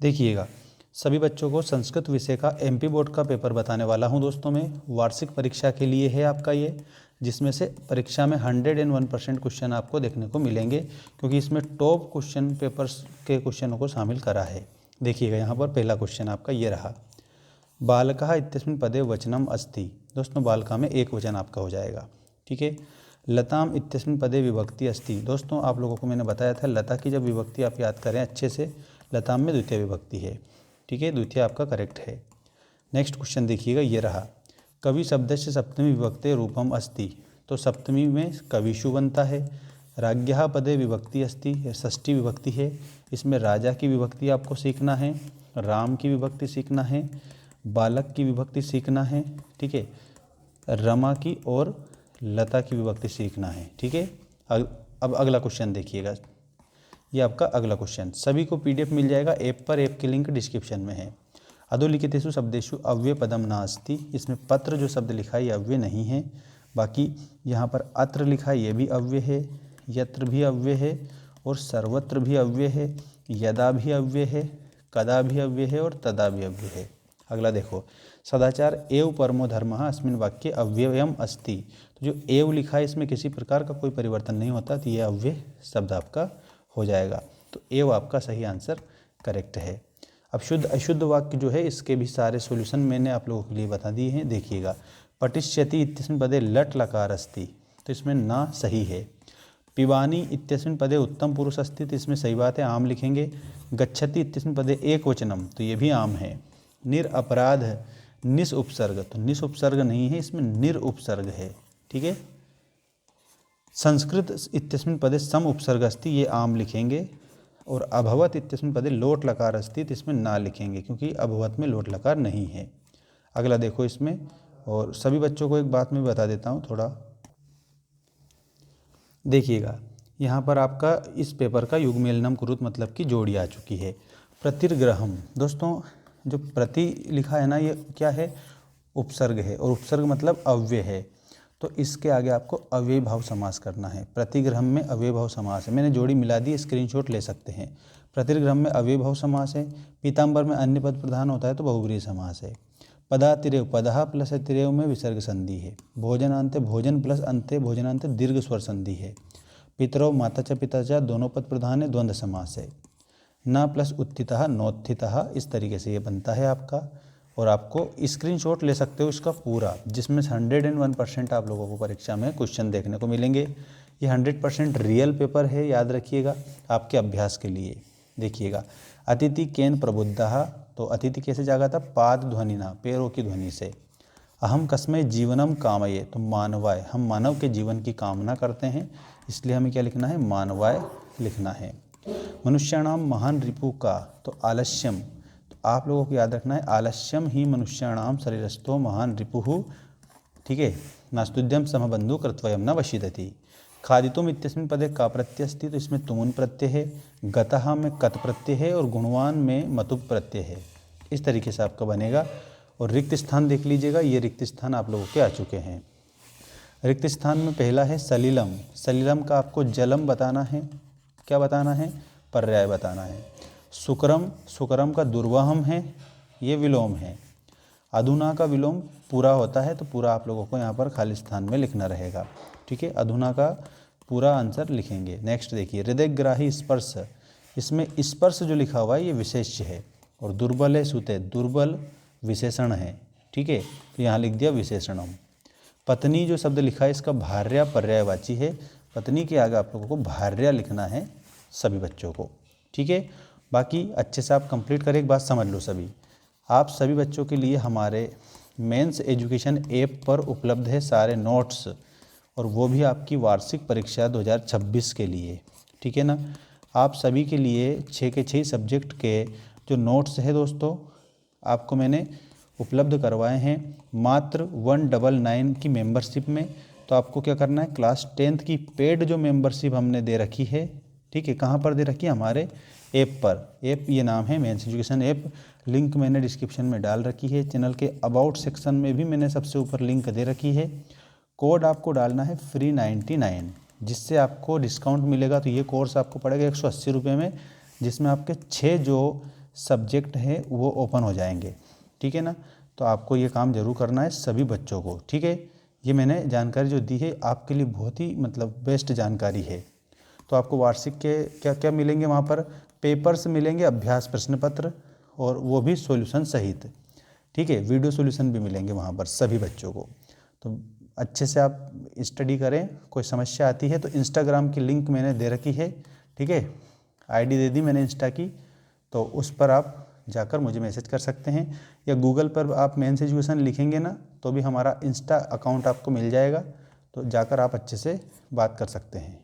देखिएगा, सभी बच्चों को संस्कृत विषय का एमपी बोर्ड का पेपर बताने वाला हूं दोस्तों मैं। वार्षिक परीक्षा के लिए है आपका ये, जिसमें से परीक्षा में 101% क्वेश्चन आपको देखने को मिलेंगे, क्योंकि इसमें टॉप क्वेश्चन पेपर्स के क्वेश्चनों को शामिल करा है। देखिएगा, यहाँ पर पहला क्वेश्चन आपका ये रहा, बालकः इत्यस्मिन् पदे वचनम अस्ति। दोस्तों बालका में एक वचन आपका हो जाएगा, ठीक है। लताम इत्यस्मिन् पदे विभक्ति अस्ति। दोस्तों आप लोगों को मैंने बताया था, लता की जब विभक्ति आप याद करें अच्छे से, लताम में द्वितीय विभक्ति है, ठीक है, द्वितीय आपका करेक्ट है। नेक्स्ट क्वेश्चन देखिएगा, ये रहा, कवि शब्दस्य सप्तमी विभक्ते रूपम अस्ति। तो सप्तमी में कविशु बनता है। राज्ञः पदे विभक्ति अस्ति, षष्ठी विभक्ति है, इसमें राजा की विभक्ति आपको सीखना है, राम की विभक्ति सीखना है, बालक की विभक्ति सीखना है, ठीक है, रमा की और लता की विभक्ति सीखना है, ठीक है। अब अगला क्वेश्चन देखिएगा, ये आपका अगला क्वेश्चन। सभी को पीडीएफ मिल जाएगा ऐप पर, ऐप की लिंक डिस्क्रिप्शन में है। अधोलिखितेषु शब्देषु अव्यय पदम नास्ति। इसमें पत्र जो शब्द लिखा है ये अव्यय नहीं है, बाकी यहाँ पर अत्र लिखा है ये भी अव्यय है, यत्र भी अव्यय है और सर्वत्र भी अव्यय है, यदा भी अव्यय है, कदा भी अव्यय है और तदा भी अव्यय है। अगला देखो, सदाचार एव परमो धर्मः अस्मिन् वाक्ये अव्ययम अस्ति। तो जो एव लिखा है इसमें किसी प्रकार का कोई परिवर्तन नहीं होता, तो ये अव्यय शब्द आपका हो जाएगा। तो एव आपका सही आंसर करेक्ट है। अब शुद्ध अशुद्ध वाक्य जो है इसके भी सारे सॉल्यूशन मैंने आप लोगों के लिए बता दिए हैं। देखिएगा, पटिष्यति इत्यस्मिन् पदे लट लकार अस्ति, तो इसमें ना सही है। पिबानी इत्यस्मिन् पदे उत्तम पुरुष अस्ति, तो इसमें सही बात है, आम लिखेंगे। गच्छति इत्यस्मिन् पदे एक वचनम, तो ये भी आम है। निरअपराध निस उपसर्ग, तो निस उपसर्ग नहीं है, इसमें निर उपसर्ग है, ठीक है। संस्कृत इत्यस्मिन् पदे सम उपसर्ग अस्ति, ये आम लिखेंगे। और अभवत इत्यस्मिन् पदे लोट लकार अस्ति, तो इसमें ना लिखेंगे क्योंकि अभवत में लोट लकार नहीं है। अगला देखो इसमें, और सभी बच्चों को एक बात मैं बता देता हूँ थोड़ा, देखिएगा यहाँ पर आपका इस पेपर का युग्मेलनम कुरुत मतलब की जोड़ी आ चुकी है। प्रतिर्ग्रहम, दोस्तों जो प्रति लिखा है ना ये क्या है, उपसर्ग है, और उपसर्ग मतलब अव्यय है, तो इसके आगे आपको अव्यय भाव समास करना है। प्रतिग्रहम में अव्यय भाव समास है, मैंने जोड़ी मिला दी, स्क्रीनशॉट ले सकते हैं। प्रतिग्रहम में अव्यय भाव समास है। पीताम्बर में अन्य पद प्रधान होता है तो बहुब्रीहि समास है। पदातिरेव, पदः प्लस तिरेव में विसर्ग संधि है। भोजनांते, भोजन प्लस अंते भोजनांते दीर्घ स्वर संधि है। पितरौ माता च पिता च दोनों पद प्रधान है, द्वंद्व समास है। न प्लस उत्थितः नोत्थितः, इस तरीके से ये बनता है आपका। और आपको स्क्रीनशॉट ले सकते हो इसका पूरा, जिसमें 101% आप लोगों को परीक्षा में क्वेश्चन देखने को मिलेंगे। ये 100% रियल पेपर है, याद रखिएगा, आपके अभ्यास के लिए। देखिएगा, अतिथि केन प्रबुद्धः, तो अतिथि कैसे जागा था, पाद ध्वनिना, पैरों की ध्वनि से। अहम कस्मै जीवनम कामये, तो मानवाय, हम मानव के जीवन की कामना करते हैं, इसलिए हमें क्या लिखना है, मानवाय लिखना है। मनुष्याणाम महान रिपु का, तो आलस्यम, तो आप लोगों को याद रखना है, आलस्यम ही मनुष्याणाम शरीरस्थो महान रिपुः, ठीक है। नास्तुद्यम समबंधु कृत्वयम न वशिदति। खादितुम इत्यस्मिन् पदे का प्रत्यय अस्ति, तो इसमें तुमुन प्रत्यय है। गतः में कत प्रत्यय है और गुणवान में मतुक प्रत्यय है। इस तरीके से आपका बनेगा। और रिक्त स्थान देख लीजिएगा, ये रिक्त स्थान आप लोगों के आ चुके हैं। रिक्त स्थान में पहला है सलिलम। सलिलम का आपको जलम बताना है, क्या बताना है, पर्याय बताना है। सुकरम, सुकरम का दुर्वाहम है, ये विलोम है। अधुना का विलोम पूरा होता है, तो पूरा आप लोगों को यहाँ पर खाली स्थान में लिखना रहेगा, ठीक है। अधुना का पूरा आंसर लिखेंगे। नेक्स्ट देखिए, हृदयग्राही स्पर्श, इसमें स्पर्श जो लिखा हुआ है ये विशेष्य है। और दुर्बल है सुते, दुर्बल विशेषण है, ठीक है, तो यहाँ लिख दिया विशेषणम। पत्नी जो शब्द लिखा है इसका भार्या पर्यायवाची है। पत्नी के आगे आप लोगों को भार्या लिखना है सभी बच्चों को, ठीक है। बाकी अच्छे से आप कंप्लीट करें, एक बात समझ लो सभी, आप सभी बच्चों के लिए हमारे मेंस एजुकेशन ऐप पर उपलब्ध है सारे नोट्स, और वो भी आपकी वार्षिक परीक्षा 2026 के लिए, ठीक है ना। आप सभी के लिए 6 के 6 सब्जेक्ट के जो नोट्स है दोस्तों, आपको मैंने उपलब्ध करवाए हैं मात्र 199 की मेंबरशिप में। तो आपको क्या करना है, क्लास 10th की पेड जो मेंबरशिप हमने दे रखी है, ठीक है, कहाँ पर दे रखी है, हमारे ऐप पर। ऐप ये नाम है मेंस एजुकेशन ऐप, लिंक मैंने डिस्क्रिप्शन में डाल रखी है। चैनल के अबाउट सेक्शन में भी मैंने सबसे ऊपर लिंक दे रखी है। कोड आपको डालना है फ्री 99, जिससे आपको डिस्काउंट मिलेगा। तो ये कोर्स आपको पड़ेगा 180 रुपये में, जिसमें आपके 6 जो सब्जेक्ट है वो ओपन हो जाएंगे, ठीक है ना। तो आपको ये काम जरूर करना है सभी बच्चों को, ठीक है। ये मैंने जानकारी जो दी है आपके लिए बहुत ही मतलब बेस्ट जानकारी है। तो आपको वार्षिक के क्या क्या मिलेंगे वहाँ पर, पेपर्स मिलेंगे, अभ्यास प्रश्न पत्र, और वो भी सॉल्यूशन सहित, ठीक है। वीडियो सॉल्यूशन भी मिलेंगे वहाँ पर सभी बच्चों को। तो अच्छे से आप स्टडी करें। कोई समस्या आती है तो इंस्टाग्राम की लिंक मैंने दे रखी है, ठीक है, आईडी दे दी मैंने इंस्टा की, तो उस पर आप जाकर मुझे मैसेज कर सकते हैं, या गूगल पर आप मेंस एजुकेशन लिखेंगे ना तो भी हमारा इंस्टा अकाउंट आपको मिल जाएगा, तो जाकर आप अच्छे से बात कर सकते हैं।